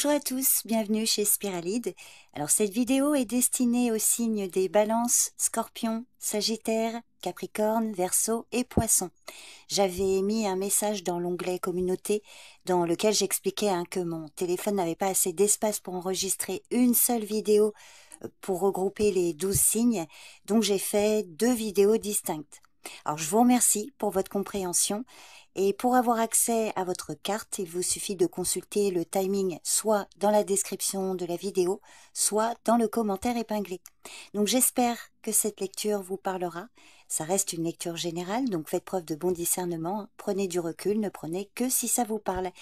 Bonjour à tous, bienvenue chez Spiralide. Alors cette vidéo est destinée aux signes des balances, scorpions, sagittaires, capricorne, verseau et poissons. J'avais mis un message dans l'onglet communauté dans lequel j'expliquais que mon téléphone n'avait pas assez d'espace pour enregistrer une seule vidéo pour regrouper les 12 signes, donc j'ai fait 2 vidéos distinctes. Alors je vous remercie pour votre compréhension et pour avoir accès à votre carte, il vous suffit de consulter le timing soit dans la description de la vidéo, soit dans le commentaire épinglé. Donc j'espère que cette lecture vous parlera. Ça reste une lecture générale, donc faites preuve de bon discernement, prenez du recul, ne prenez que si ça vous parle.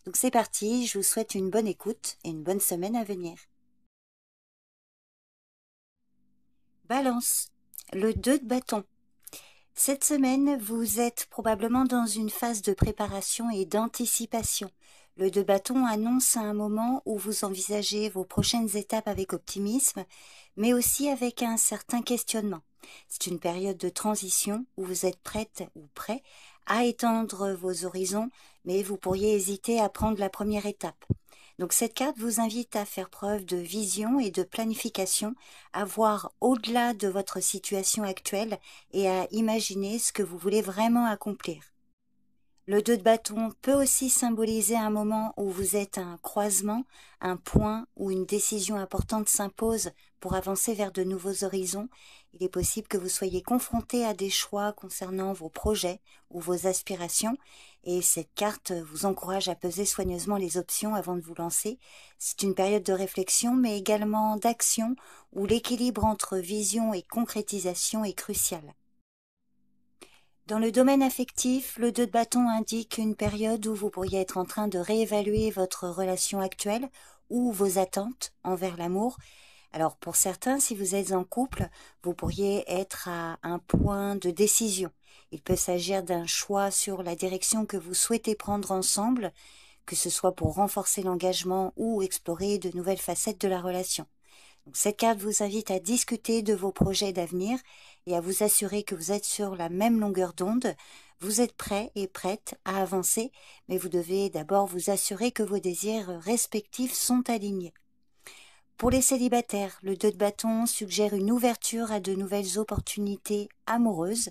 Donc c'est parti, je vous souhaite une bonne écoute et une bonne semaine à venir. Balance, le 2 de bâton. Cette semaine, vous êtes probablement dans une phase de préparation et d'anticipation. Le 2 de bâton annonce un moment où vous envisagez vos prochaines étapes avec optimisme, mais aussi avec un certain questionnement. C'est une période de transition où vous êtes prête ou prêt à étendre vos horizons, mais vous pourriez hésiter à prendre la première étape. Donc cette carte vous invite à faire preuve de vision et de planification, à voir au-delà de votre situation actuelle et à imaginer ce que vous voulez vraiment accomplir. Le 2 de bâton peut aussi symboliser un moment où vous êtes à un croisement, un point où une décision importante s'impose pour avancer vers de nouveaux horizons. Il est possible que vous soyez confronté à des choix concernant vos projets ou vos aspirations et cette carte vous encourage à peser soigneusement les options avant de vous lancer. C'est une période de réflexion mais également d'action où l'équilibre entre vision et concrétisation est crucial. Dans le domaine affectif, le 2 de bâton indique une période où vous pourriez être en train de réévaluer votre relation actuelle ou vos attentes envers l'amour. Alors pour certains, si vous êtes en couple, vous pourriez être à un point de décision. Il peut s'agir d'un choix sur la direction que vous souhaitez prendre ensemble, que ce soit pour renforcer l'engagement ou explorer de nouvelles facettes de la relation. Donc, cette carte vous invite à discuter de vos projets d'avenir et à vous assurer que vous êtes sur la même longueur d'onde. Vous êtes prêt et prête à avancer, mais vous devez d'abord vous assurer que vos désirs respectifs sont alignés. Pour les célibataires, le 2 de bâton suggère une ouverture à de nouvelles opportunités amoureuses.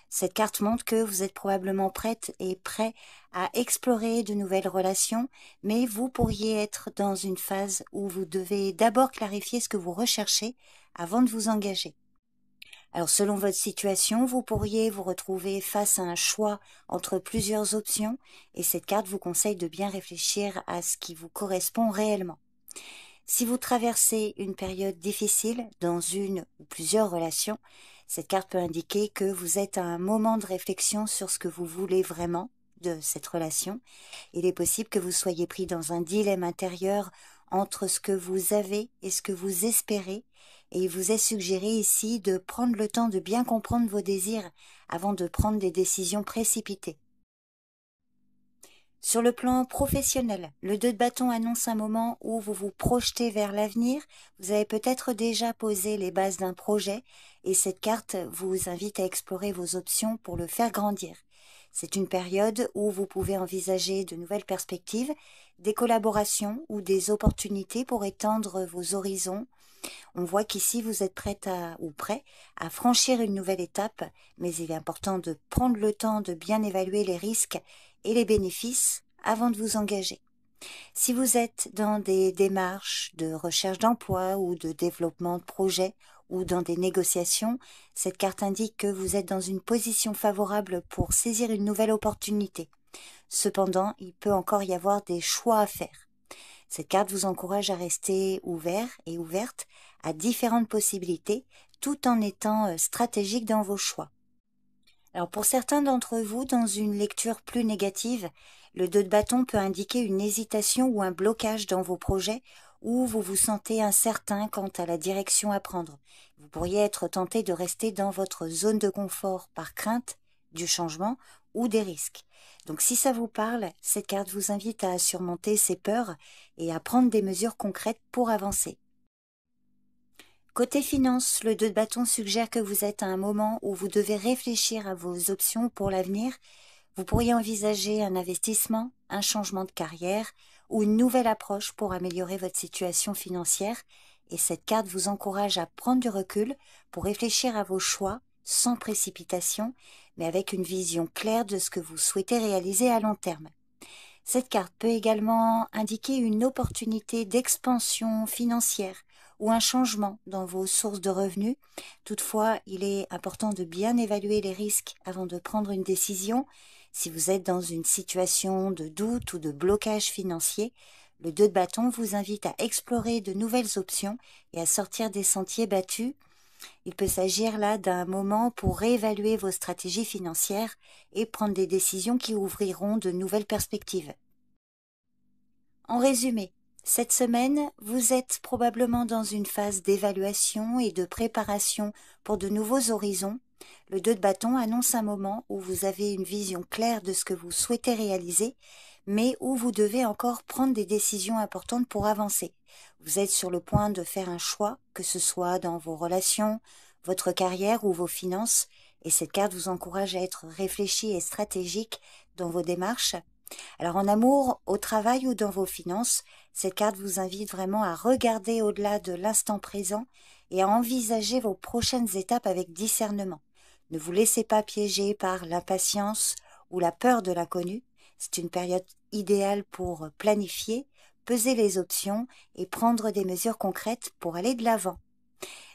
Cette carte montre que vous êtes probablement prête et prêt à explorer de nouvelles relations, mais vous pourriez être dans une phase où vous devez d'abord clarifier ce que vous recherchez avant de vous engager. Alors selon votre situation, vous pourriez vous retrouver face à un choix entre plusieurs options et cette carte vous conseille de bien réfléchir à ce qui vous correspond réellement. Si vous traversez une période difficile dans une ou plusieurs relations, cette carte peut indiquer que vous êtes à un moment de réflexion sur ce que vous voulez vraiment de cette relation. Il est possible que vous soyez pris dans un dilemme intérieur entre ce que vous avez et ce que vous espérez, et il vous est suggéré ici de prendre le temps de bien comprendre vos désirs avant de prendre des décisions précipitées. Sur le plan professionnel, le 2 de bâton annonce un moment où vous vous projetez vers l'avenir. Vous avez peut-être déjà posé les bases d'un projet et cette carte vous invite à explorer vos options pour le faire grandir. C'est une période où vous pouvez envisager de nouvelles perspectives, des collaborations ou des opportunités pour étendre vos horizons. On voit qu'ici vous êtes prête ou prêt à franchir une nouvelle étape, mais il est important de prendre le temps de bien évaluer les risques et les bénéfices avant de vous engager. Si vous êtes dans des démarches de recherche d'emploi ou de développement de projet ou dans des négociations, cette carte indique que vous êtes dans une position favorable pour saisir une nouvelle opportunité. Cependant, il peut encore y avoir des choix à faire. Cette carte vous encourage à rester ouvert et ouverte à différentes possibilités tout en étant stratégique dans vos choix. Alors pour certains d'entre vous, dans une lecture plus négative, le 2 de bâton peut indiquer une hésitation ou un blocage dans vos projets ou vous vous sentez incertain quant à la direction à prendre. Vous pourriez être tenté de rester dans votre zone de confort par crainte du changement ou des risques. Donc si ça vous parle, cette carte vous invite à surmonter ces peurs et à prendre des mesures concrètes pour avancer. Côté finance, le 2 de bâton suggère que vous êtes à un moment où vous devez réfléchir à vos options pour l'avenir. Vous pourriez envisager un investissement, un changement de carrière ou une nouvelle approche pour améliorer votre situation financière. Et cette carte vous encourage à prendre du recul pour réfléchir à vos choix sans précipitation, mais avec une vision claire de ce que vous souhaitez réaliser à long terme. Cette carte peut également indiquer une opportunité d'expansion financière ou un changement dans vos sources de revenus. Toutefois, il est important de bien évaluer les risques avant de prendre une décision. Si vous êtes dans une situation de doute ou de blocage financier, le 2 de bâton vous invite à explorer de nouvelles options et à sortir des sentiers battus. Il peut s'agir là d'un moment pour réévaluer vos stratégies financières et prendre des décisions qui ouvriront de nouvelles perspectives. En résumé, cette semaine, vous êtes probablement dans une phase d'évaluation et de préparation pour de nouveaux horizons. Le 2 de bâton annonce un moment où vous avez une vision claire de ce que vous souhaitez réaliser, mais où vous devez encore prendre des décisions importantes pour avancer. Vous êtes sur le point de faire un choix, que ce soit dans vos relations, votre carrière ou vos finances, et cette carte vous encourage à être réfléchi et stratégique dans vos démarches. Alors en amour, au travail ou dans vos finances, cette carte vous invite vraiment à regarder au-delà de l'instant présent et à envisager vos prochaines étapes avec discernement. Ne vous laissez pas piéger par l'impatience ou la peur de l'inconnu. C'est une période idéale pour planifier, peser les options et prendre des mesures concrètes pour aller de l'avant.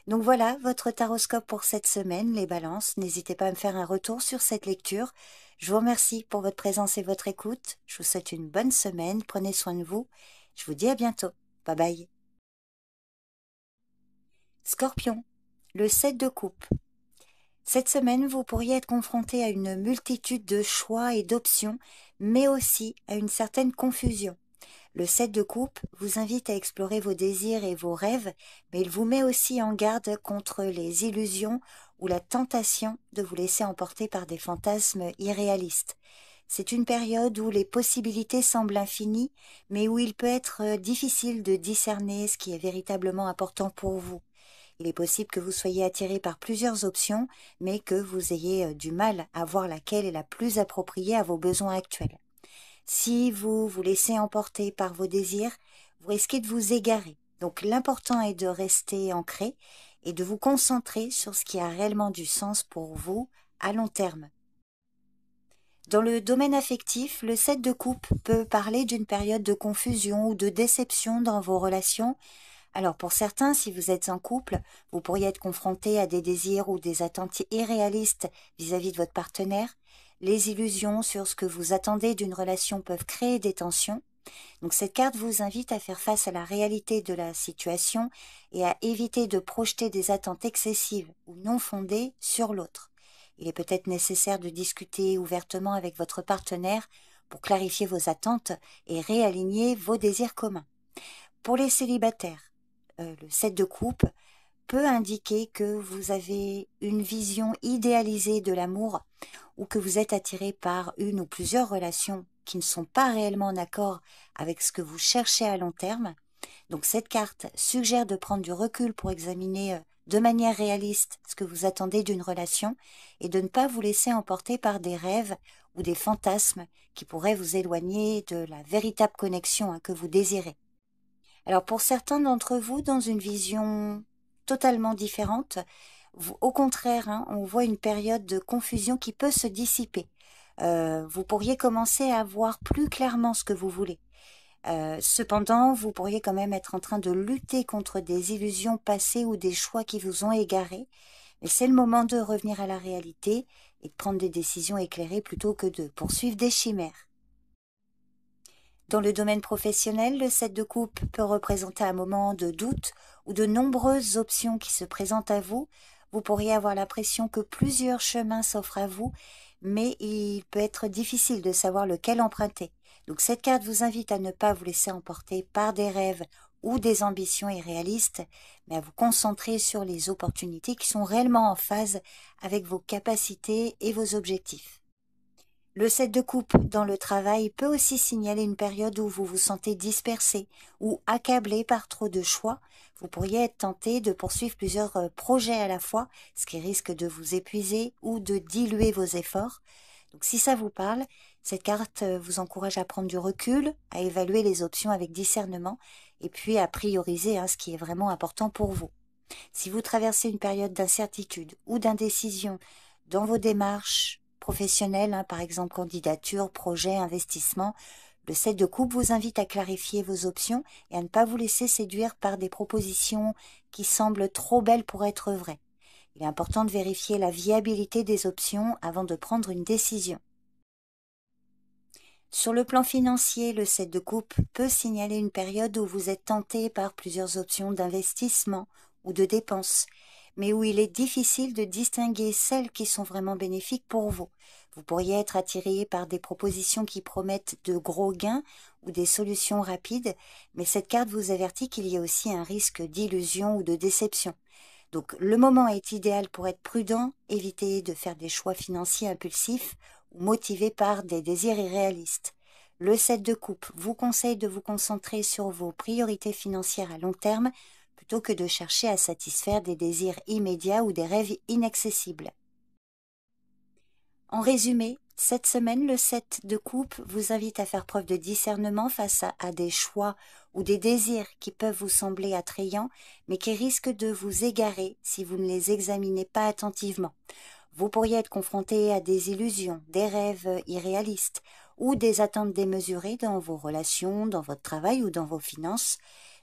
Donc voilà, votre taroscope pour cette semaine, les balances. N'hésitez pas à me faire un retour sur cette lecture. Je vous remercie pour votre présence et votre écoute. Je vous souhaite une bonne semaine. Prenez soin de vous. Je vous dis à bientôt. Bye bye. Scorpion, le 7 de coupe. Cette semaine, vous pourriez être confronté à une multitude de choix et d'options, mais aussi à une certaine confusion. Le 7 de coupe vous invite à explorer vos désirs et vos rêves, mais il vous met aussi en garde contre les illusions ou la tentation de vous laisser emporter par des fantasmes irréalistes. C'est une période où les possibilités semblent infinies, mais où il peut être difficile de discerner ce qui est véritablement important pour vous. Il est possible que vous soyez attiré par plusieurs options, mais que vous ayez du mal à voir laquelle est la plus appropriée à vos besoins actuels. Si vous vous laissez emporter par vos désirs, vous risquez de vous égarer. Donc l'important est de rester ancré et de vous concentrer sur ce qui a réellement du sens pour vous à long terme. Dans le domaine affectif, le 7 de coupe peut parler d'une période de confusion ou de déception dans vos relations. Alors pour certains, si vous êtes en couple, vous pourriez être confronté à des désirs ou des attentes irréalistes vis-à-vis de votre partenaire. Les illusions sur ce que vous attendez d'une relation peuvent créer des tensions. Donc cette carte vous invite à faire face à la réalité de la situation et à éviter de projeter des attentes excessives ou non fondées sur l'autre. Il est peut-être nécessaire de discuter ouvertement avec votre partenaire pour clarifier vos attentes et réaligner vos désirs communs. Pour les célibataires, le 7 de coupe peut indiquer que vous avez une vision idéalisée de l'amour ou que vous êtes attiré par une ou plusieurs relations qui ne sont pas réellement en accord avec ce que vous cherchez à long terme. Donc cette carte suggère de prendre du recul pour examiner de manière réaliste ce que vous attendez d'une relation et de ne pas vous laisser emporter par des rêves ou des fantasmes qui pourraient vous éloigner de la véritable connexion que vous désirez. Alors pour certains d'entre vous, dans une vision totalement différente, au contraire, on voit une période de confusion qui peut se dissiper. Vous pourriez commencer à voir plus clairement ce que vous voulez. Cependant, vous pourriez quand même être en train de lutter contre des illusions passées ou des choix qui vous ont égaré. Mais c'est le moment de revenir à la réalité et de prendre des décisions éclairées plutôt que de poursuivre des chimères. Dans le domaine professionnel, le 7 de coupe peut représenter un moment de doute ou de nombreuses options qui se présentent à vous. Vous pourriez avoir l'impression que plusieurs chemins s'offrent à vous, mais il peut être difficile de savoir lequel emprunter. Donc cette carte vous invite à ne pas vous laisser emporter par des rêves ou des ambitions irréalistes, mais à vous concentrer sur les opportunités qui sont réellement en phase avec vos capacités et vos objectifs. Le 7 de coupe dans le travail peut aussi signaler une période où vous vous sentez dispersé ou accablé par trop de choix. Vous pourriez être tenté de poursuivre plusieurs projets à la fois, ce qui risque de vous épuiser ou de diluer vos efforts. Donc si ça vous parle, Cette carte vous encourage à prendre du recul, à évaluer les options avec discernement et puis à prioriser ce qui est vraiment important pour vous. Si vous traversez une période d'incertitude ou d'indécision dans vos démarches professionnelles, par exemple candidature, projet, investissement, le 7 de coupe vous invite à clarifier vos options et à ne pas vous laisser séduire par des propositions qui semblent trop belles pour être vraies. Il est important de vérifier la viabilité des options avant de prendre une décision. Sur le plan financier, le 7 de coupe peut signaler une période où vous êtes tenté par plusieurs options d'investissement ou de dépenses, mais où il est difficile de distinguer celles qui sont vraiment bénéfiques pour vous. Vous pourriez être attiré par des propositions qui promettent de gros gains ou des solutions rapides, mais cette carte vous avertit qu'il y a aussi un risque d'illusion ou de déception. Donc le moment est idéal pour être prudent, éviter de faire des choix financiers impulsifs ou motivés par des désirs irréalistes. Le 7 de coupe vous conseille de vous concentrer sur vos priorités financières à long terme plutôt que de chercher à satisfaire des désirs immédiats ou des rêves inaccessibles. En résumé, cette semaine, le 7 de coupe vous invite à faire preuve de discernement face à des choix ou des désirs qui peuvent vous sembler attrayants, mais qui risquent de vous égarer si vous ne les examinez pas attentivement. Vous pourriez être confronté à des illusions, des rêves irréalistes ou des attentes démesurées dans vos relations, dans votre travail ou dans vos finances.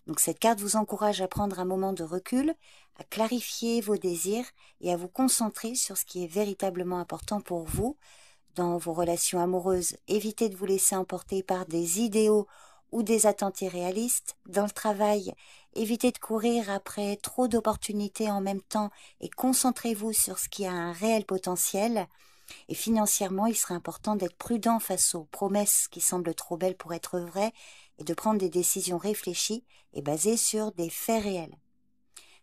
Donc cette carte vous encourage à prendre un moment de recul, à clarifier vos désirs et à vous concentrer sur ce qui est véritablement important pour vous. Dans vos relations amoureuses, évitez de vous laisser emporter par des idéaux ou des attentes irréalistes. Dans le travail, évitez de courir après trop d'opportunités en même temps et concentrez-vous sur ce qui a un réel potentiel. Et financièrement, il serait important d'être prudent face aux promesses qui semblent trop belles pour être vraies et de prendre des décisions réfléchies et basées sur des faits réels.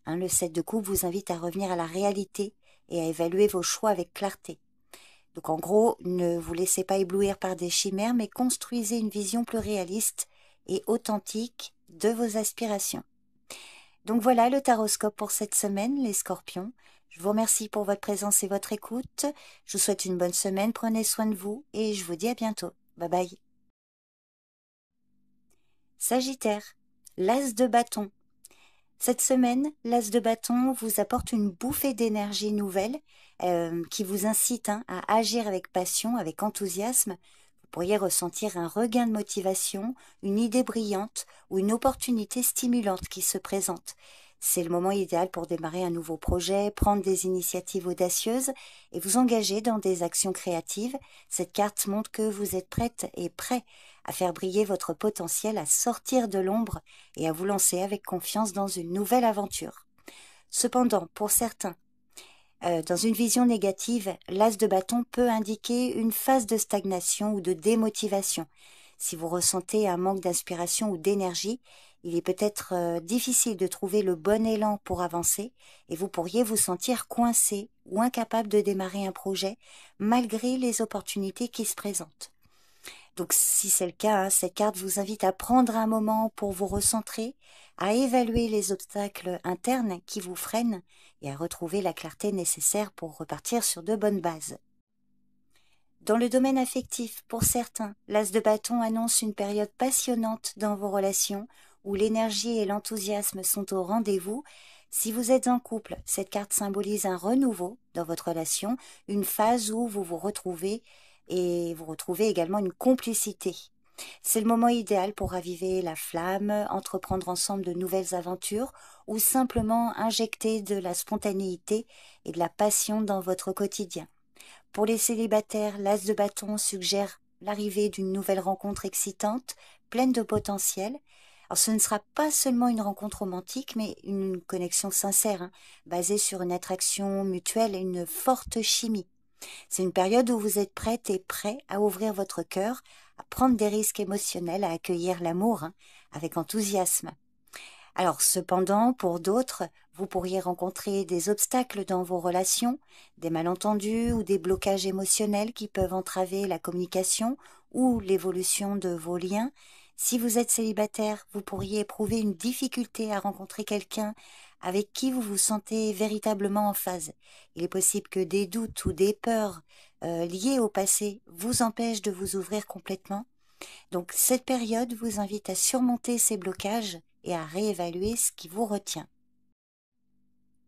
Le 7 de coupe vous invite à revenir à la réalité et à évaluer vos choix avec clarté. Donc en gros, ne vous laissez pas éblouir par des chimères, mais construisez une vision plus réaliste et authentique de vos aspirations. Donc voilà le taroscope pour cette semaine, les scorpions. Je vous remercie pour votre présence et votre écoute. Je vous souhaite une bonne semaine, prenez soin de vous et je vous dis à bientôt. Bye bye. Sagittaire, l'as de bâton. Cette semaine, l'as de bâton vous apporte une bouffée d'énergie nouvelle qui vous incite à agir avec passion, avec enthousiasme. Vous pourriez ressentir un regain de motivation, une idée brillante ou une opportunité stimulante qui se présente. C'est le moment idéal pour démarrer un nouveau projet, prendre des initiatives audacieuses et vous engager dans des actions créatives. Cette carte montre que vous êtes prête et prêt à faire briller votre potentiel, à sortir de l'ombre et à vous lancer avec confiance dans une nouvelle aventure. Cependant, pour certains, dans une vision négative, l'as de bâton peut indiquer une phase de stagnation ou de démotivation. Si vous ressentez un manque d'inspiration ou d'énergie, il est peut-être difficile de trouver le bon élan pour avancer et vous pourriez vous sentir coincé ou incapable de démarrer un projet malgré les opportunités qui se présentent. Donc si c'est le cas, cette carte vous invite à prendre un moment pour vous recentrer, à évaluer les obstacles internes qui vous freinent et à retrouver la clarté nécessaire pour repartir sur de bonnes bases. Dans le domaine affectif, pour certains, l'as de bâton annonce une période passionnante dans vos relations où l'énergie et l'enthousiasme sont au rendez-vous. Si vous êtes en couple, cette carte symbolise un renouveau dans votre relation, une phase où vous vous retrouvez et vous retrouvez également une complicité. C'est le moment idéal pour raviver la flamme, entreprendre ensemble de nouvelles aventures ou simplement injecter de la spontanéité et de la passion dans votre quotidien. Pour les célibataires, l'as de bâton suggère l'arrivée d'une nouvelle rencontre excitante, pleine de potentiel. Alors ce ne sera pas seulement une rencontre romantique, mais une connexion sincère, basée sur une attraction mutuelle et une forte chimie. C'est une période où vous êtes prête et prêt à ouvrir votre cœur, à prendre des risques émotionnels, à accueillir l'amour avec enthousiasme. Alors cependant, pour d'autres, vous pourriez rencontrer des obstacles dans vos relations, des malentendus ou des blocages émotionnels qui peuvent entraver la communication ou l'évolution de vos liens. Si vous êtes célibataire, vous pourriez éprouver une difficulté à rencontrer quelqu'un avec qui vous vous sentez véritablement en phase. Il est possible que des doutes ou des peurs liées au passé vous empêchent de vous ouvrir complètement. Donc cette période vous invite à surmonter ces blocages et à réévaluer ce qui vous retient.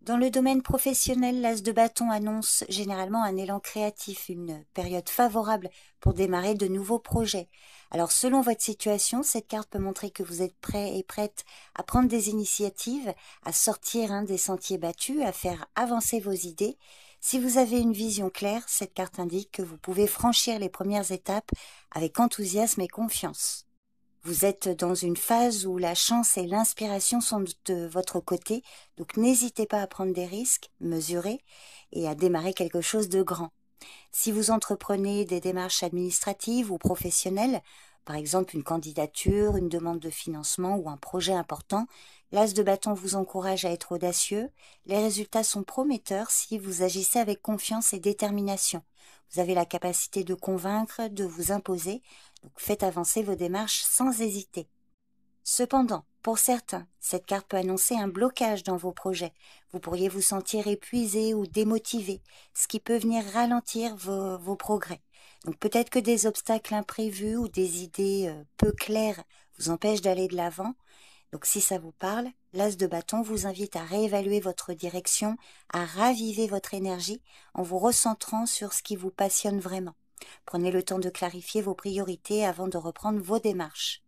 Dans le domaine professionnel, l'as de bâton annonce généralement un élan créatif, une période favorable pour démarrer de nouveaux projets. Alors selon votre situation, cette carte peut montrer que vous êtes prêt et prête à prendre des initiatives, à sortir des sentiers battus, à faire avancer vos idées. Si vous avez une vision claire, cette carte indique que vous pouvez franchir les premières étapes avec enthousiasme et confiance. Vous êtes dans une phase où la chance et l'inspiration sont de votre côté, donc n'hésitez pas à prendre des risques, mesurer et à démarrer quelque chose de grand. Si vous entreprenez des démarches administratives ou professionnelles, par exemple une candidature, une demande de financement ou un projet important, l'as de bâton vous encourage à être audacieux. Les résultats sont prometteurs si vous agissez avec confiance et détermination. Vous avez la capacité de convaincre, de vous imposer, donc faites avancer vos démarches sans hésiter. Cependant, pour certains, cette carte peut annoncer un blocage dans vos projets. Vous pourriez vous sentir épuisé ou démotivé, ce qui peut venir ralentir vos progrès. Donc peut-être que des obstacles imprévus ou des idées peu claires vous empêchent d'aller de l'avant. Donc si ça vous parle, l'as de bâton vous invite à réévaluer votre direction, à raviver votre énergie en vous recentrant sur ce qui vous passionne vraiment. Prenez le temps de clarifier vos priorités avant de reprendre vos démarches.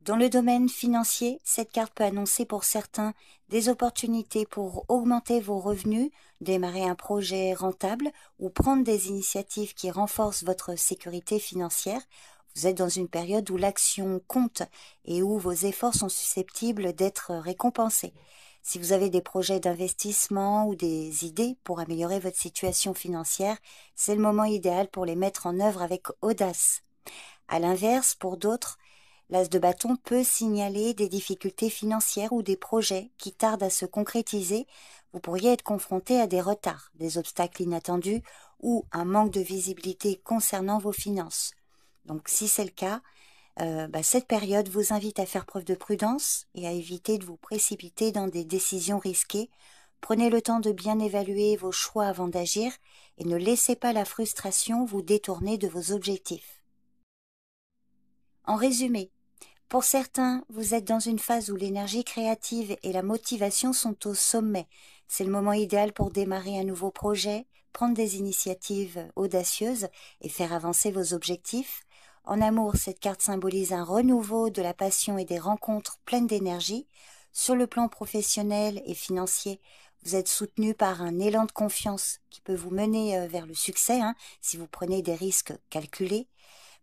Dans le domaine financier, cette carte peut annoncer pour certains des opportunités pour augmenter vos revenus, démarrer un projet rentable ou prendre des initiatives qui renforcent votre sécurité financière. Vous êtes dans une période où l'action compte et où vos efforts sont susceptibles d'être récompensés. Si vous avez des projets d'investissement ou des idées pour améliorer votre situation financière, c'est le moment idéal pour les mettre en œuvre avec audace. À l'inverse, pour d'autres, l'as de bâton peut signaler des difficultés financières ou des projets qui tardent à se concrétiser. Vous pourriez être confronté à des retards, des obstacles inattendus ou un manque de visibilité concernant vos finances. Donc si c'est le cas, cette période vous invite à faire preuve de prudence et à éviter de vous précipiter dans des décisions risquées. Prenez le temps de bien évaluer vos choix avant d'agir et ne laissez pas la frustration vous détourner de vos objectifs. En résumé, pour certains, vous êtes dans une phase où l'énergie créative et la motivation sont au sommet. C'est le moment idéal pour démarrer un nouveau projet, prendre des initiatives audacieuses et faire avancer vos objectifs. En amour, cette carte symbolise un renouveau de la passion et des rencontres pleines d'énergie. Sur le plan professionnel et financier, vous êtes soutenu par un élan de confiance qui peut vous mener vers le succès si vous prenez des risques calculés.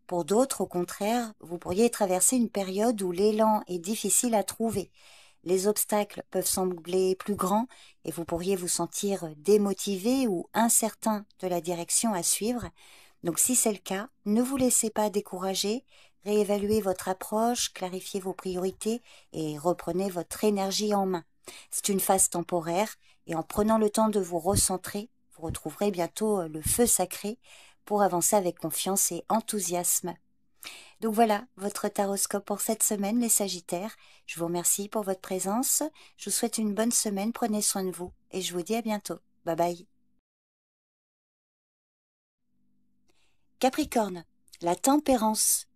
Pour d'autres, au contraire, vous pourriez traverser une période où l'élan est difficile à trouver. Les obstacles peuvent sembler plus grands et vous pourriez vous sentir démotivé ou incertain de la direction à suivre. Donc si c'est le cas, ne vous laissez pas décourager, réévaluez votre approche, clarifiez vos priorités et reprenez votre énergie en main. C'est une phase temporaire et en prenant le temps de vous recentrer, vous retrouverez bientôt le feu sacré pour avancer avec confiance et enthousiasme. Donc voilà, votre taroscope pour cette semaine, les Sagittaires. Je vous remercie pour votre présence. Je vous souhaite une bonne semaine, prenez soin de vous et je vous dis à bientôt. Bye bye. Capricorne, la tempérance.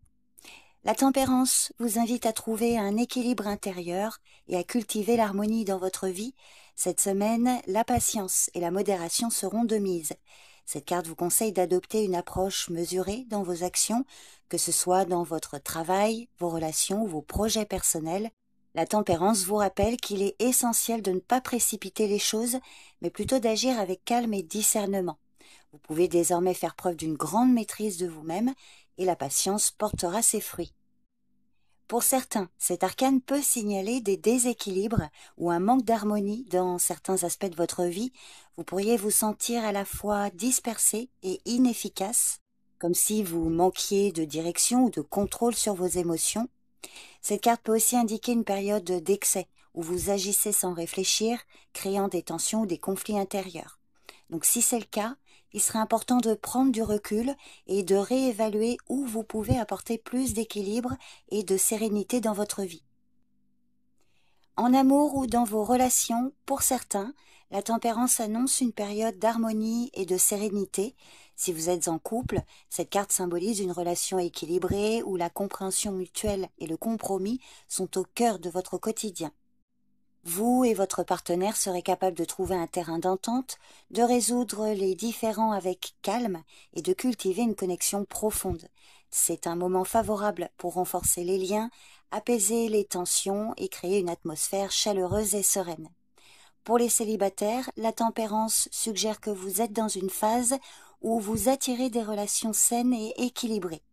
La tempérance vous invite à trouver un équilibre intérieur et à cultiver l'harmonie dans votre vie. Cette semaine, la patience et la modération seront de mise. Cette carte vous conseille d'adopter une approche mesurée dans vos actions, que ce soit dans votre travail, vos relations ou vos projets personnels. La tempérance vous rappelle qu'il est essentiel de ne pas précipiter les choses, mais plutôt d'agir avec calme et discernement. Vous pouvez désormais faire preuve d'une grande maîtrise de vous-même et la patience portera ses fruits. Pour certains, cet arcane peut signaler des déséquilibres ou un manque d'harmonie dans certains aspects de votre vie. Vous pourriez vous sentir à la fois dispersé et inefficace, comme si vous manquiez de direction ou de contrôle sur vos émotions. Cette carte peut aussi indiquer une période d'excès, où vous agissez sans réfléchir, créant des tensions ou des conflits intérieurs. Donc si c'est le cas, il serait important de prendre du recul et de réévaluer où vous pouvez apporter plus d'équilibre et de sérénité dans votre vie. En amour ou dans vos relations, pour certains, la tempérance annonce une période d'harmonie et de sérénité. Si vous êtes en couple, cette carte symbolise une relation équilibrée où la compréhension mutuelle et le compromis sont au cœur de votre quotidien. Vous et votre partenaire serez capables de trouver un terrain d'entente, de résoudre les différends avec calme et de cultiver une connexion profonde. C'est un moment favorable pour renforcer les liens, apaiser les tensions et créer une atmosphère chaleureuse et sereine. Pour les célibataires, la tempérance suggère que vous êtes dans une phase où vous attirez des relations saines et équilibrées.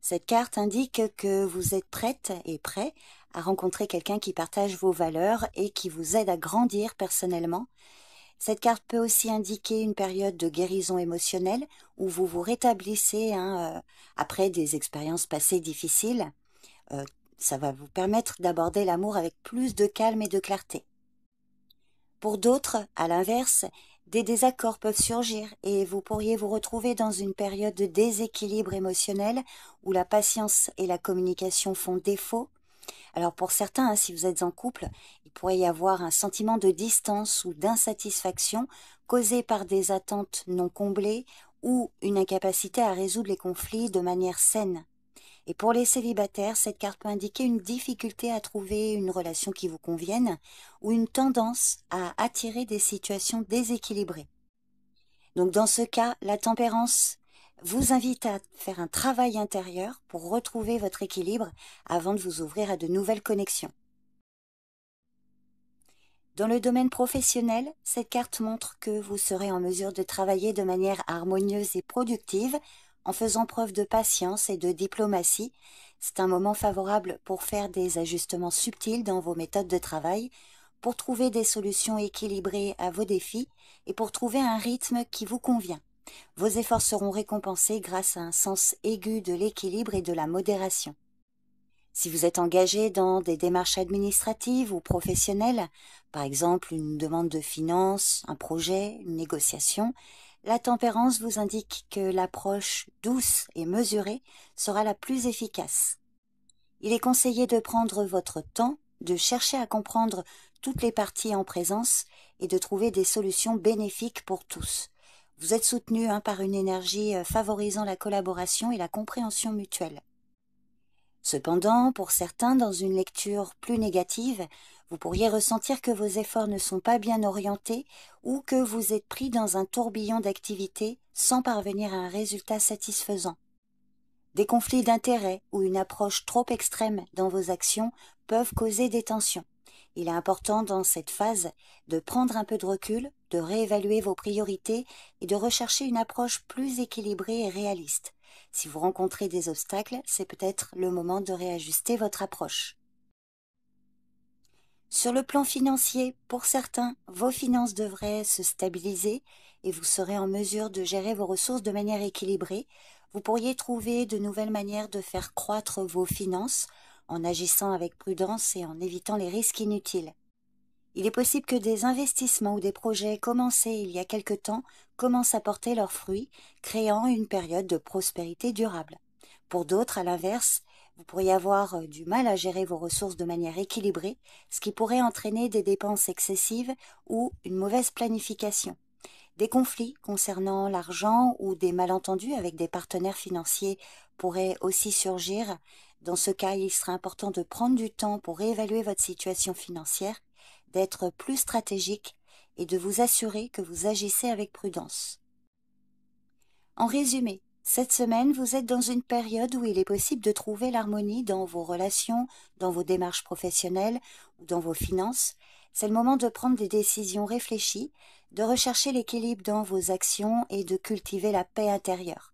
Cette carte indique que vous êtes prête et prêt à rencontrer quelqu'un qui partage vos valeurs et qui vous aide à grandir personnellement. Cette carte peut aussi indiquer une période de guérison émotionnelle où vous vous rétablissez après des expériences passées difficiles. Ça va vous permettre d'aborder l'amour avec plus de calme et de clarté. Pour d'autres, à l'inverse, des désaccords peuvent surgir et vous pourriez vous retrouver dans une période de déséquilibre émotionnel où la patience et la communication font défaut. Alors pour certains, si vous êtes en couple, il pourrait y avoir un sentiment de distance ou d'insatisfaction causé par des attentes non comblées ou une incapacité à résoudre les conflits de manière saine. Et pour les célibataires, cette carte peut indiquer une difficulté à trouver une relation qui vous convienne ou une tendance à attirer des situations déséquilibrées. Donc dans ce cas, la tempérance vous invite à faire un travail intérieur pour retrouver votre équilibre avant de vous ouvrir à de nouvelles connexions. Dans le domaine professionnel, cette carte montre que vous serez en mesure de travailler de manière harmonieuse et productive en faisant preuve de patience et de diplomatie. C'est un moment favorable pour faire des ajustements subtils dans vos méthodes de travail, pour trouver des solutions équilibrées à vos défis et pour trouver un rythme qui vous convient. Vos efforts seront récompensés grâce à un sens aigu de l'équilibre et de la modération. Si vous êtes engagé dans des démarches administratives ou professionnelles, par exemple une demande de finances, un projet, une négociation, la tempérance vous indique que l'approche douce et mesurée sera la plus efficace. Il est conseillé de prendre votre temps, de chercher à comprendre toutes les parties en présence et de trouver des solutions bénéfiques pour tous. Vous êtes soutenu par une énergie favorisant la collaboration et la compréhension mutuelle. Cependant, pour certains, dans une lecture plus négative, vous pourriez ressentir que vos efforts ne sont pas bien orientés ou que vous êtes pris dans un tourbillon d'activités sans parvenir à un résultat satisfaisant. Des conflits d'intérêts ou une approche trop extrême dans vos actions peuvent causer des tensions. Il est important dans cette phase de prendre un peu de recul, de réévaluer vos priorités et de rechercher une approche plus équilibrée et réaliste. Si vous rencontrez des obstacles, c'est peut-être le moment de réajuster votre approche. Sur le plan financier, pour certains, vos finances devraient se stabiliser et vous serez en mesure de gérer vos ressources de manière équilibrée. Vous pourriez trouver de nouvelles manières de faire croître vos finances en agissant avec prudence et en évitant les risques inutiles. Il est possible que des investissements ou des projets commencés il y a quelque temps commencent à porter leurs fruits, créant une période de prospérité durable. Pour d'autres, à l'inverse, vous pourriez avoir du mal à gérer vos ressources de manière équilibrée, ce qui pourrait entraîner des dépenses excessives ou une mauvaise planification. Des conflits concernant l'argent ou des malentendus avec des partenaires financiers pourraient aussi surgir. Dans ce cas, il sera important de prendre du temps pour réévaluer votre situation financière, d'être plus stratégique et de vous assurer que vous agissez avec prudence. En résumé, cette semaine, vous êtes dans une période où il est possible de trouver l'harmonie dans vos relations, dans vos démarches professionnelles ou dans vos finances. C'est le moment de prendre des décisions réfléchies, de rechercher l'équilibre dans vos actions et de cultiver la paix intérieure.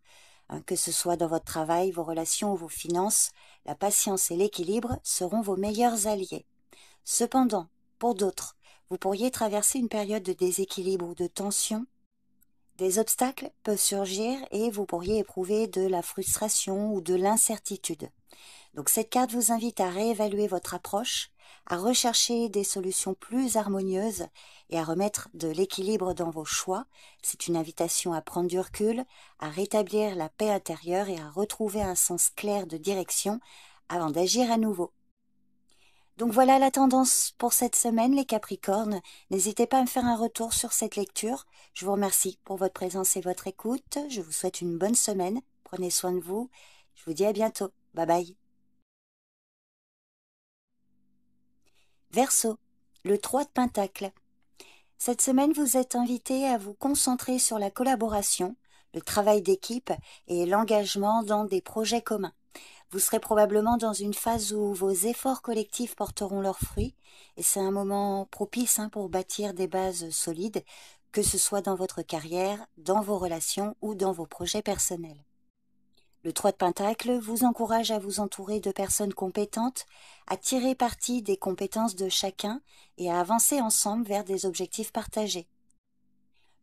Que ce soit dans votre travail, vos relations ou vos finances, la patience et l'équilibre seront vos meilleurs alliés. Cependant, pour d'autres, vous pourriez traverser une période de déséquilibre ou de tension. Des obstacles peuvent surgir et vous pourriez éprouver de la frustration ou de l'incertitude. Donc cette carte vous invite à réévaluer votre approche, à rechercher des solutions plus harmonieuses et à remettre de l'équilibre dans vos choix. C'est une invitation à prendre du recul, à rétablir la paix intérieure et à retrouver un sens clair de direction avant d'agir à nouveau. Donc voilà la tendance pour cette semaine, les Capricornes. N'hésitez pas à me faire un retour sur cette lecture. Je vous remercie pour votre présence et votre écoute. Je vous souhaite une bonne semaine. Prenez soin de vous. Je vous dis à bientôt. Bye bye. Verseau, le 3 de Pentacle. Cette semaine, vous êtes invité à vous concentrer sur la collaboration, le travail d'équipe et l'engagement dans des projets communs. Vous serez probablement dans une phase où vos efforts collectifs porteront leurs fruits et c'est un moment propice pour bâtir des bases solides, que ce soit dans votre carrière, dans vos relations ou dans vos projets personnels. Le 3 de Pentacle vous encourage à vous entourer de personnes compétentes, à tirer parti des compétences de chacun et à avancer ensemble vers des objectifs partagés.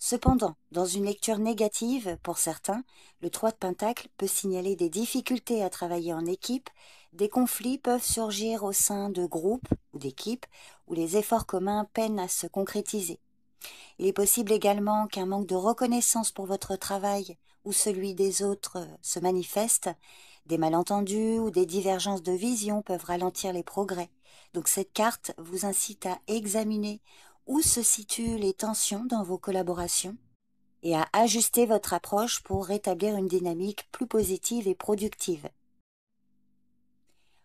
Cependant, dans une lecture négative, pour certains, le 3 de Pentacle peut signaler des difficultés à travailler en équipe, des conflits peuvent surgir au sein de groupes ou d'équipes où les efforts communs peinent à se concrétiser. Il est possible également qu'un manque de reconnaissance pour votre travail ou celui des autres se manifeste. Des malentendus ou des divergences de vision peuvent ralentir les progrès. Donc cette carte vous incite à examiner où se situent les tensions dans vos collaborations et à ajuster votre approche pour rétablir une dynamique plus positive et productive.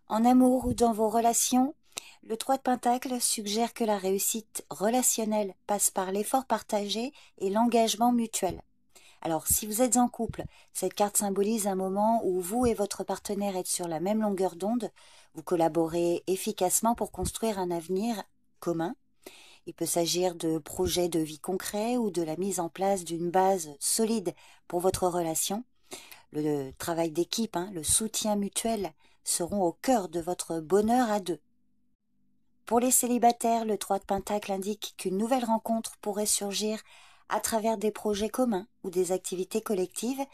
En amour ou dans vos relations, le 3 de Pentacle suggère que la réussite relationnelle passe par l'effort partagé et l'engagement mutuel. Alors, si vous êtes en couple, cette carte symbolise un moment où vous et votre partenaire êtes sur la même longueur d'onde, vous collaborez efficacement pour construire un avenir commun. Il peut s'agir de projets de vie concrets ou de la mise en place d'une base solide pour votre relation. Le travail d'équipe, le soutien mutuel seront au cœur de votre bonheur à deux. Pour les célibataires, le 3 de Pentacle indique qu'une nouvelle rencontre pourrait surgir à travers des projets communs ou des activités collectives.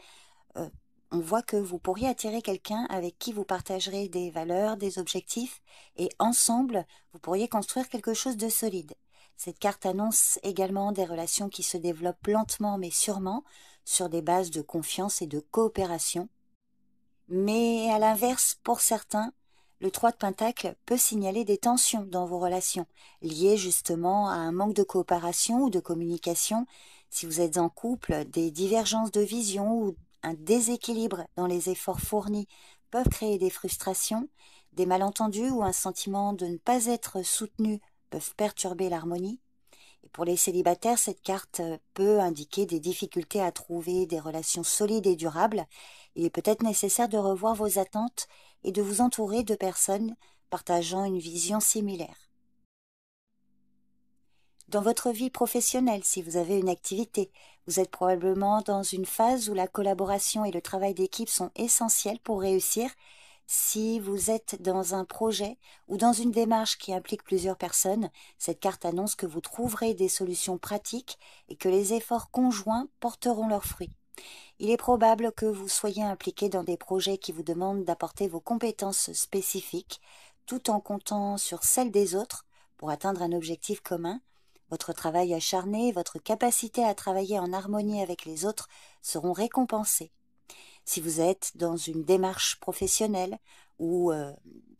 On voit que vous pourriez attirer quelqu'un avec qui vous partagerez des valeurs, des objectifs, et ensemble, vous pourriez construire quelque chose de solide. Cette carte annonce également des relations qui se développent lentement mais sûrement, sur des bases de confiance et de coopération. Mais à l'inverse, pour certains, le 3 de Pentacle peut signaler des tensions dans vos relations, liées justement à un manque de coopération ou de communication. Si vous êtes en couple, des divergences de vision ou un déséquilibre dans les efforts fournis peuvent créer des frustrations, des malentendus ou un sentiment de ne pas être soutenu peuvent perturber l'harmonie. Et pour les célibataires, cette carte peut indiquer des difficultés à trouver des relations solides et durables. Il est peut-être nécessaire de revoir vos attentes et de vous entourer de personnes partageant une vision similaire. Dans votre vie professionnelle, si vous avez une activité, vous êtes probablement dans une phase où la collaboration et le travail d'équipe sont essentiels pour réussir. Si vous êtes dans un projet ou dans une démarche qui implique plusieurs personnes, cette carte annonce que vous trouverez des solutions pratiques et que les efforts conjoints porteront leurs fruits. Il est probable que vous soyez impliqué dans des projets qui vous demandent d'apporter vos compétences spécifiques, tout en comptant sur celles des autres pour atteindre un objectif commun. Votre travail acharné et votre capacité à travailler en harmonie avec les autres seront récompensés. Si vous êtes dans une démarche professionnelle ou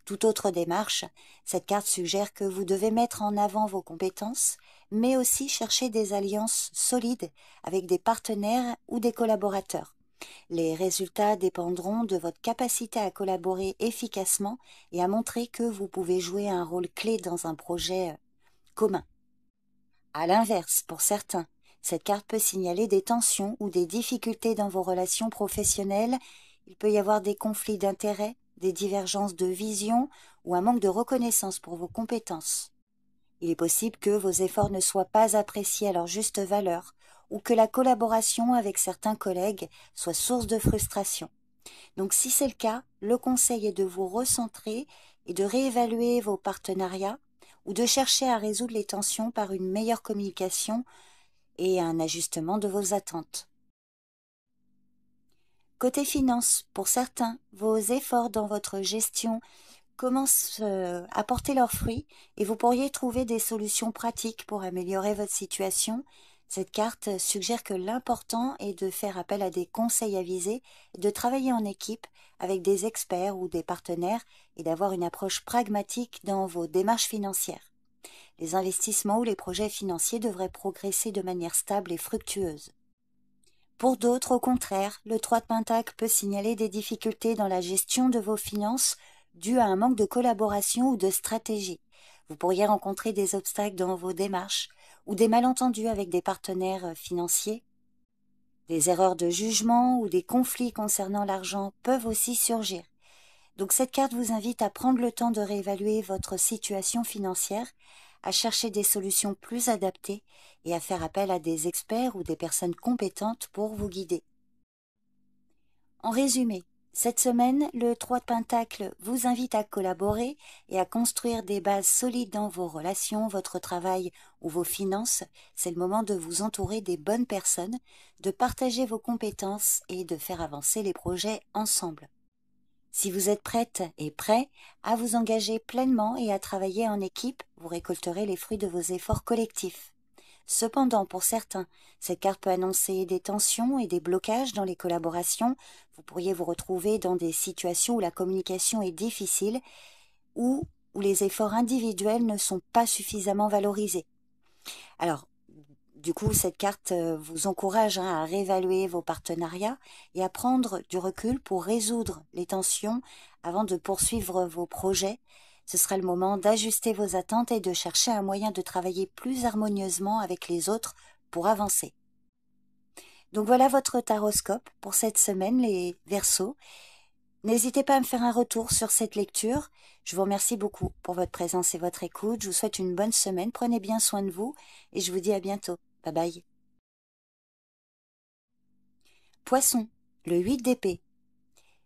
toute autre démarche, cette carte suggère que vous devez mettre en avant vos compétences, mais aussi chercher des alliances solides avec des partenaires ou des collaborateurs. Les résultats dépendront de votre capacité à collaborer efficacement et à montrer que vous pouvez jouer un rôle clé dans un projet commun. À l'inverse, pour certains, cette carte peut signaler des tensions ou des difficultés dans vos relations professionnelles. Il peut y avoir des conflits d'intérêts, des divergences de vision ou un manque de reconnaissance pour vos compétences. Il est possible que vos efforts ne soient pas appréciés à leur juste valeur ou que la collaboration avec certains collègues soit source de frustration. Donc si c'est le cas, le conseil est de vous recentrer et de réévaluer vos partenariats ou de chercher à résoudre les tensions par une meilleure communication et un ajustement de vos attentes. Côté finance, pour certains, vos efforts dans votre gestion commencent à porter leurs fruits et vous pourriez trouver des solutions pratiques pour améliorer votre situation. Cette carte suggère que l'important est de faire appel à des conseils avisés et de travailler en équipe avec des experts ou des partenaires et d'avoir une approche pragmatique dans vos démarches financières. Les investissements ou les projets financiers devraient progresser de manière stable et fructueuse. Pour d'autres, au contraire, le 3 de Pentacle peut signaler des difficultés dans la gestion de vos finances dues à un manque de collaboration ou de stratégie. Vous pourriez rencontrer des obstacles dans vos démarches ou des malentendus avec des partenaires financiers. Des erreurs de jugement ou des conflits concernant l'argent peuvent aussi surgir. Donc cette carte vous invite à prendre le temps de réévaluer votre situation financière, à chercher des solutions plus adaptées et à faire appel à des experts ou des personnes compétentes pour vous guider. En résumé, cette semaine, le 3 de Pentacle vous invite à collaborer et à construire des bases solides dans vos relations, votre travail ou vos finances. C'est le moment de vous entourer des bonnes personnes, de partager vos compétences et de faire avancer les projets ensemble. Si vous êtes prête et prêt à vous engager pleinement et à travailler en équipe, vous récolterez les fruits de vos efforts collectifs. Cependant, pour certains, cette carte peut annoncer des tensions et des blocages dans les collaborations. Vous pourriez vous retrouver dans des situations où la communication est difficile ou où les efforts individuels ne sont pas suffisamment valorisés. Alors, du coup, cette carte vous encourage à réévaluer vos partenariats et à prendre du recul pour résoudre les tensions avant de poursuivre vos projets. Ce sera le moment d'ajuster vos attentes et de chercher un moyen de travailler plus harmonieusement avec les autres pour avancer. Donc voilà votre taroscope pour cette semaine, les Verseaux. N'hésitez pas à me faire un retour sur cette lecture. Je vous remercie beaucoup pour votre présence et votre écoute. Je vous souhaite une bonne semaine. Prenez bien soin de vous et je vous dis à bientôt. Bye bye. Poisson, le 8 d'épée.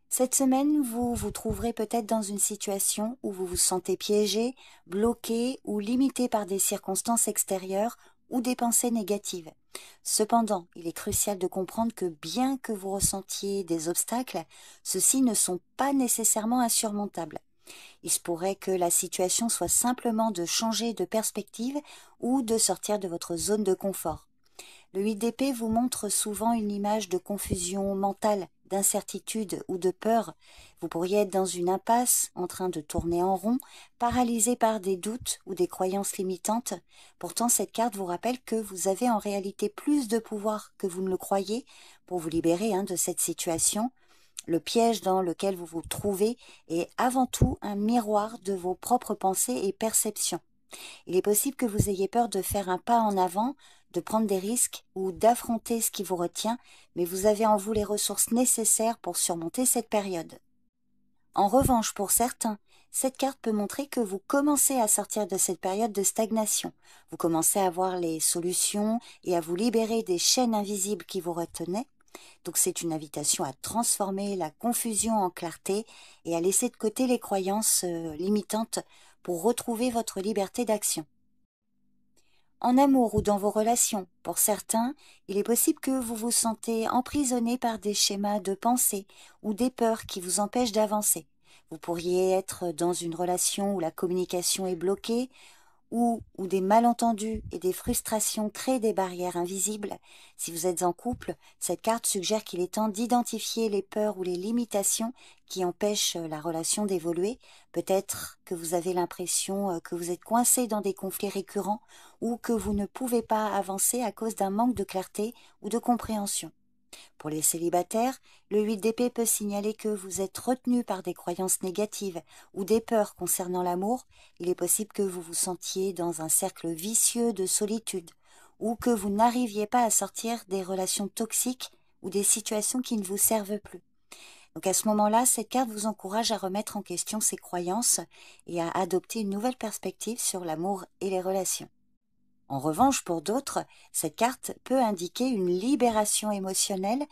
Cette semaine, vous vous trouverez peut-être dans une situation où vous vous sentez piégé, bloqué ou limité par des circonstances extérieures ou des pensées négatives. Cependant, il est crucial de comprendre que bien que vous ressentiez des obstacles, ceux-ci ne sont pas nécessairement insurmontables. Il se pourrait que la situation soit simplement de changer de perspective ou de sortir de votre zone de confort. Le 8 d'épée vous montre souvent une image de confusion mentale, d'incertitude ou de peur. Vous pourriez être dans une impasse, en train de tourner en rond, paralysé par des doutes ou des croyances limitantes. Pourtant, cette carte vous rappelle que vous avez en réalité plus de pouvoir que vous ne le croyez pour vous libérer de cette situation. Le piège dans lequel vous vous trouvez est avant tout un miroir de vos propres pensées et perceptions. Il est possible que vous ayez peur de faire un pas en avant, de prendre des risques ou d'affronter ce qui vous retient, mais vous avez en vous les ressources nécessaires pour surmonter cette période. En revanche, pour certains, cette carte peut montrer que vous commencez à sortir de cette période de stagnation. Vous commencez à voir les solutions et à vous libérer des chaînes invisibles qui vous retenaient. Donc c'est une invitation à transformer la confusion en clarté et à laisser de côté les croyances limitantes pour retrouver votre liberté d'action. En amour ou dans vos relations, pour certains, il est possible que vous vous sentez emprisonné par des schémas de pensée ou des peurs qui vous empêchent d'avancer. Vous pourriez être dans une relation où la communication est bloquée, ou où des malentendus et des frustrations créent des barrières invisibles. Si vous êtes en couple, cette carte suggère qu'il est temps d'identifier les peurs ou les limitations qui empêchent la relation d'évoluer. Peut-être que vous avez l'impression que vous êtes coincé dans des conflits récurrents ou que vous ne pouvez pas avancer à cause d'un manque de clarté ou de compréhension. Pour les célibataires, le 8 d'épée peut signaler que vous êtes retenu par des croyances négatives ou des peurs concernant l'amour. Il est possible que vous vous sentiez dans un cercle vicieux de solitude ou que vous n'arriviez pas à sortir des relations toxiques ou des situations qui ne vous servent plus. Donc à ce moment-là, cette carte vous encourage à remettre en question ces croyances et à adopter une nouvelle perspective sur l'amour et les relations. En revanche, pour d'autres, cette carte peut indiquer une libération émotionnelle.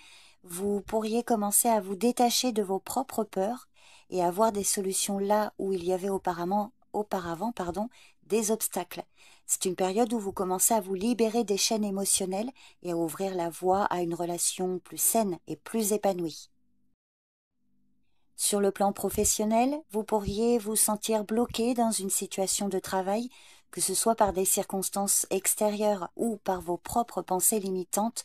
Vous pourriez commencer à vous détacher de vos propres peurs et à voir des solutions là où il y avait auparavant, des obstacles. C'est une période où vous commencez à vous libérer des chaînes émotionnelles et à ouvrir la voie à une relation plus saine et plus épanouie. Sur le plan professionnel, vous pourriez vous sentir bloqué dans une situation de travail, que ce soit par des circonstances extérieures ou par vos propres pensées limitantes.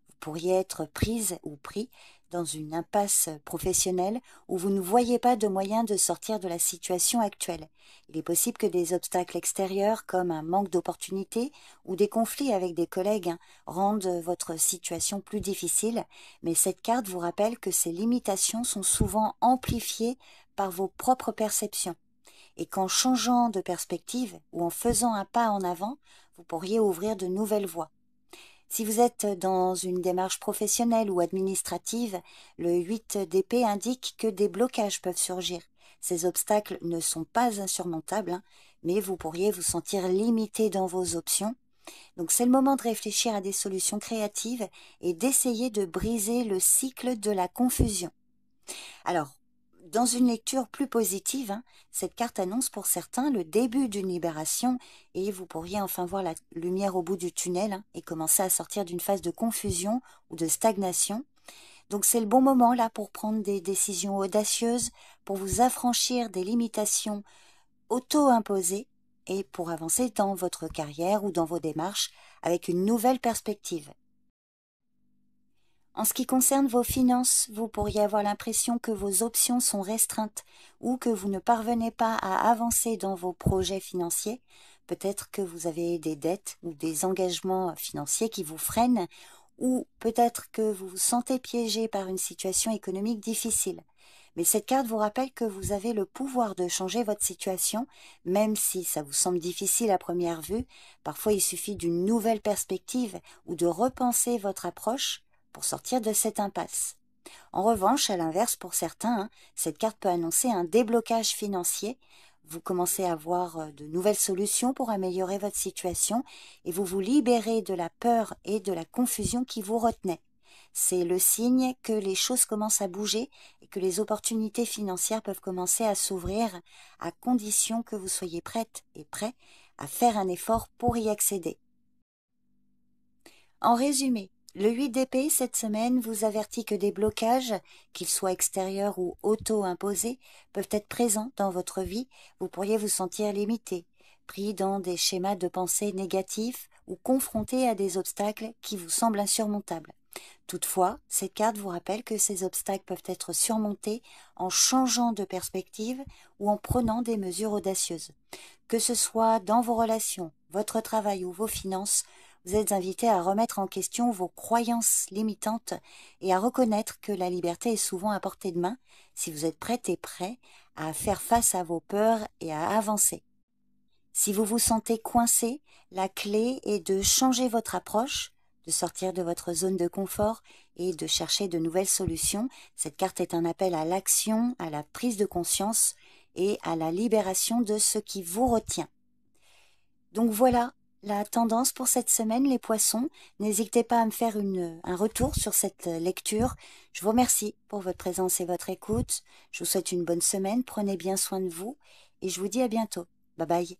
Vous pourriez être prise ou pris dans une impasse professionnelle où vous ne voyez pas de moyen de sortir de la situation actuelle. Il est possible que des obstacles extérieurs comme un manque d'opportunités ou des conflits avec des collègues rendent votre situation plus difficile, mais cette carte vous rappelle que ces limitations sont souvent amplifiées par vos propres perceptions et qu'en changeant de perspective ou en faisant un pas en avant, vous pourriez ouvrir de nouvelles voies. Si vous êtes dans une démarche professionnelle ou administrative, le 8 d'épée indique que des blocages peuvent surgir. Ces obstacles ne sont pas insurmontables, mais vous pourriez vous sentir limité dans vos options. Donc c'est le moment de réfléchir à des solutions créatives et d'essayer de briser le cycle de la confusion. Alors, dans une lecture plus positive, cette carte annonce pour certains le début d'une libération et vous pourriez enfin voir la lumière au bout du tunnel et commencer à sortir d'une phase de confusion ou de stagnation. Donc c'est le bon moment là pour prendre des décisions audacieuses, pour vous affranchir des limitations auto-imposées et pour avancer dans votre carrière ou dans vos démarches avec une nouvelle perspective. En ce qui concerne vos finances, vous pourriez avoir l'impression que vos options sont restreintes ou que vous ne parvenez pas à avancer dans vos projets financiers. Peut-être que vous avez des dettes ou des engagements financiers qui vous freinent ou peut-être que vous vous sentez piégé par une situation économique difficile. Mais cette carte vous rappelle que vous avez le pouvoir de changer votre situation, même si ça vous semble difficile à première vue. Parfois, il suffit d'une nouvelle perspective ou de repenser votre approche pour sortir de cette impasse. En revanche, à l'inverse, pour certains, cette carte peut annoncer un déblocage financier. Vous commencez à voir de nouvelles solutions pour améliorer votre situation et vous vous libérez de la peur et de la confusion qui vous retenaient. C'est le signe que les choses commencent à bouger et que les opportunités financières peuvent commencer à s'ouvrir à condition que vous soyez prête et prêt à faire un effort pour y accéder. En résumé, le 8 d'épée cette semaine vous avertit que des blocages, qu'ils soient extérieurs ou auto-imposés, peuvent être présents dans votre vie. Vous pourriez vous sentir limité, pris dans des schémas de pensée négatifs ou confronté à des obstacles qui vous semblent insurmontables. Toutefois, cette carte vous rappelle que ces obstacles peuvent être surmontés en changeant de perspective ou en prenant des mesures audacieuses. Que ce soit dans vos relations, votre travail ou vos finances, vous êtes invité à remettre en question vos croyances limitantes et à reconnaître que la liberté est souvent à portée de main si vous êtes prête et prêt à faire face à vos peurs et à avancer. Si vous vous sentez coincé, la clé est de changer votre approche, de sortir de votre zone de confort et de chercher de nouvelles solutions. Cette carte est un appel à l'action, à la prise de conscience et à la libération de ce qui vous retient. Donc voilà la tendance pour cette semaine, les poissons. N'hésitez pas à me faire un retour sur cette lecture. Je vous remercie pour votre présence et votre écoute. Je vous souhaite une bonne semaine, prenez bien soin de vous et je vous dis à bientôt. Bye bye.